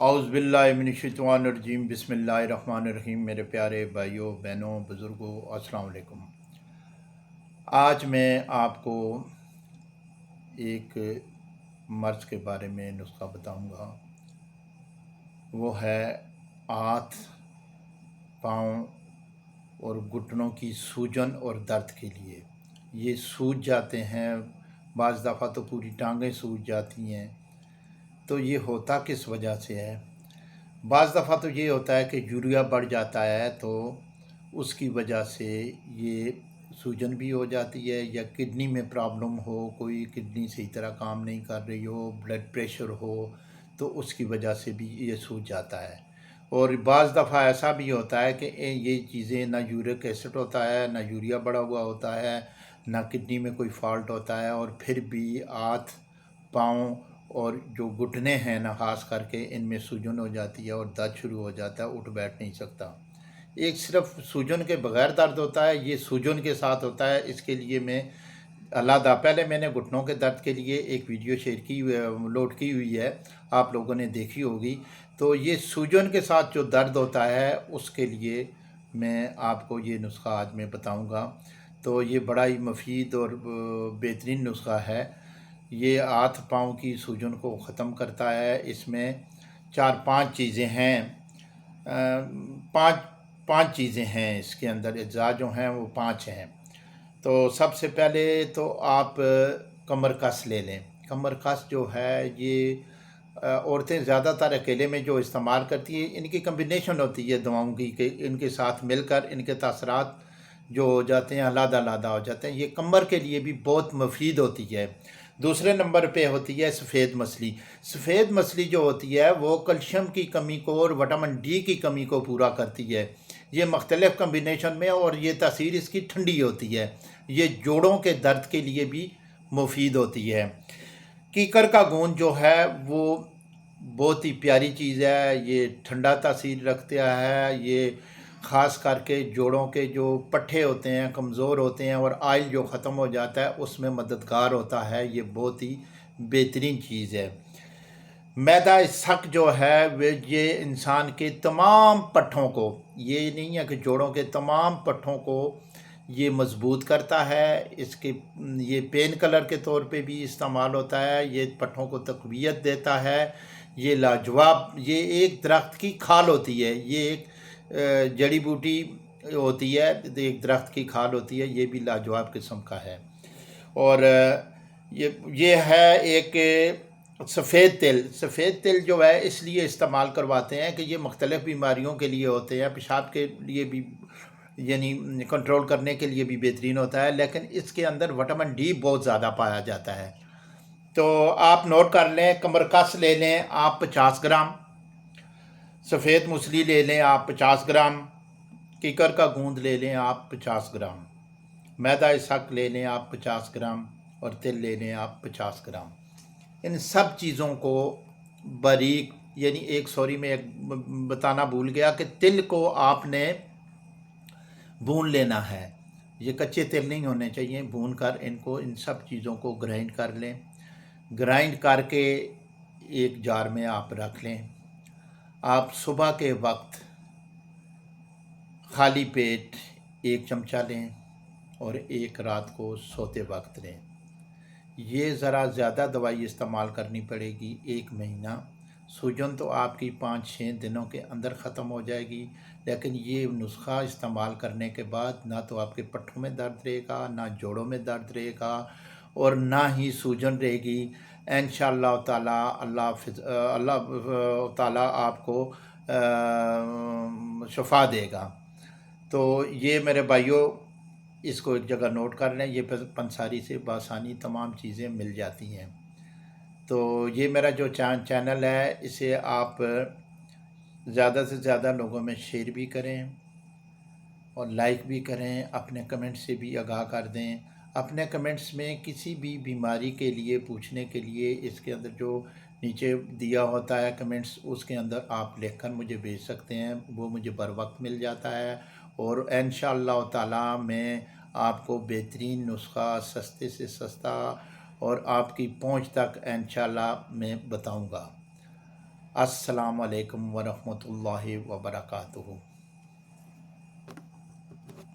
औज़ुबिल्लाहिमिनश्शैतानिर्रजीम बिस्मिल्लाहिर्रहमानिर्रहीम। मेरे प्यारे भाइयों बहनों बुज़ुर्गों अस्सलाम वालेकुम। आज मैं आपको एक मर्ज़ के बारे में नुस्खा बताऊंगा। वो है हाथ, पाँव और घुटनों की सूजन और दर्द के लिए। ये सूज जाते हैं, बाज़ दफ़ा तो पूरी टांगें सूज जाती हैं। तो ये होता किस वजह से है? बाज़ दफ़ा तो ये होता है कि यूरिया बढ़ जाता है, तो उसकी वजह से ये सूजन भी हो जाती है, या किडनी में प्रॉब्लम हो, कोई किडनी सही तरह काम नहीं कर रही हो, ब्लड प्रेशर हो, तो उसकी वजह से भी ये सूज जाता है। और बाज़ दफ़ा ऐसा भी होता है कि ये चीज़ें ना यूरिक एसिड होता है, ना यूरिया बढ़ा हुआ होता है, ना किडनी में कोई फॉल्ट होता है, और फिर भी हाथ, पाँव और जो घुटने हैं ना, खास करके इनमें सूजन हो जाती है और दर्द शुरू हो जाता है, उठ बैठ नहीं सकता। एक सिर्फ सूजन के बगैर दर्द होता है, ये सूजन के साथ होता है। इसके लिए मैं अलहदा पहले मैंने घुटनों के दर्द के लिए एक वीडियो शेयर की लोड की हुई है, आप लोगों ने देखी होगी। तो ये सूजन के साथ जो दर्द होता है उसके लिए मैं आपको ये नुस्खा आज मैं बताऊंगा। तो ये बड़ा ही मुफीद और बेहतरीन नुस्खा है। ये हाथ पाँव की सूजन को ख़त्म करता है। इसमें 4-5 चीज़ें हैं, पाँच पाँच चीज़ें हैं इसके अंदर, अज्जा जो हैं वो 5 हैं। तो सबसे पहले तो आप कमर कस ले लें। कमर कस जो है ये औरतें ज़्यादातर अकेले में जो इस्तेमाल करती हैं, इनकी कम्बिनेशन होती है दवाओं की, कि इनके साथ मिलकर इनके तासरात जो हो जाते हैं अलग-अलग हो जाते हैं। ये कमर के लिए भी बहुत मुफीद होती है। दूसरे नंबर पे होती है सफ़ेद मछली। सफ़ेद मछली जो होती है वो कैल्शियम की कमी को और विटामिन डी की कमी को पूरा करती है। ये मुख्तलिफ़ कम्बिनेशन में, और ये तासीर इसकी ठंडी होती है। ये जोड़ों के दर्द के लिए भी मुफीद होती है। कीकर का गूंद जो है वो बहुत ही प्यारी चीज़ है। ये ठंडा तासीर रखता है। ये ख़ास करके जोड़ों के जो पट्ठे होते हैं, कमज़ोर होते हैं, और आयल जो ख़त्म हो जाता है उसमें मददगार होता है। ये बहुत ही बेहतरीन चीज़ है। मैदा सक जो है वे ये इंसान के तमाम पट्ठों को, ये नहीं है कि जोड़ों के तमाम पट्ठों को ये मजबूत करता है। इसके ये पेन किलर के तौर पे भी इस्तेमाल होता है। ये पट्ठों को तक़वियत देता है। ये लाजवाब, ये एक दरख्त की खाल होती है। ये एक जड़ी बूटी होती है, एक दरख्त की खाल होती है। ये भी लाजवाब किस्म का है। और ये है एक सफ़ेद तिल। सफ़ेद तिल जो है इसलिए इस्तेमाल करवाते हैं कि ये मुख्तलिफ़ बीमारियों के लिए होते हैं। पेशाब के लिए भी, यानी कंट्रोल करने के लिए भी बेहतरीन होता है, लेकिन इसके अंदर विटामिन डी बहुत ज़्यादा पाया जाता है। तो आप नोट कर लें, कमरकस ले लें आप 50 ग्राम, सफ़ेद मूसली ले लें आप 50 ग्राम, कीकर का गूंद ले लें आप 50 ग्राम, मैदा सक ले लें आप 50 ग्राम, और तिल ले लें आप 50 ग्राम। इन सब चीज़ों को बारीक, यानी एक सॉरी मैं एक बताना भूल गया कि तिल को आपने भून लेना है। ये कच्चे तिल नहीं होने चाहिए। भून कर इनको, इन सब चीज़ों को ग्राइंड कर लें। ग्राइंड करके एक जार में आप रख लें। आप सुबह के वक्त खाली पेट 1 चमचा लें और एक रात को सोते वक्त लें। ये ज़रा ज़्यादा दवाई इस्तेमाल करनी पड़ेगी, 1 महीना। सूजन तो आपकी 5-6 दिनों के अंदर ख़त्म हो जाएगी, लेकिन ये नुस्खा इस्तेमाल करने के बाद ना तो आपके पट्टों में दर्द रहेगा, ना जोड़ों में दर्द रहेगा, और ना ही सूजन रहेगी। इंशाअल्लाह ताला अल्लाह ताला आपको शफ़ा देगा। तो ये मेरे भाइयों, इसको एक जगह नोट कर लें। ये पंसारी से बआसानी तमाम चीज़ें मिल जाती हैं। तो ये मेरा जो चैनल है, इसे आप ज़्यादा से ज़्यादा लोगों में शेयर भी करें और लाइक भी करें। अपने कमेंट से भी आगाह कर दें। अपने कमेंट्स में किसी भी बीमारी के लिए पूछने के लिए इसके अंदर जो नीचे दिया होता है कमेंट्स, उसके अंदर आप लिखकर मुझे भेज सकते हैं। वो मुझे बर वक्त मिल जाता है, और इंशाअल्लाह ताला मैं आपको बेहतरीन नुस्खा सस्ते से सस्ता और आपकी पहुंच तक इंशाअल्लाह मैं बताऊंगा। السلام علیکم ورحمۃ اللہ وبرکاتہ۔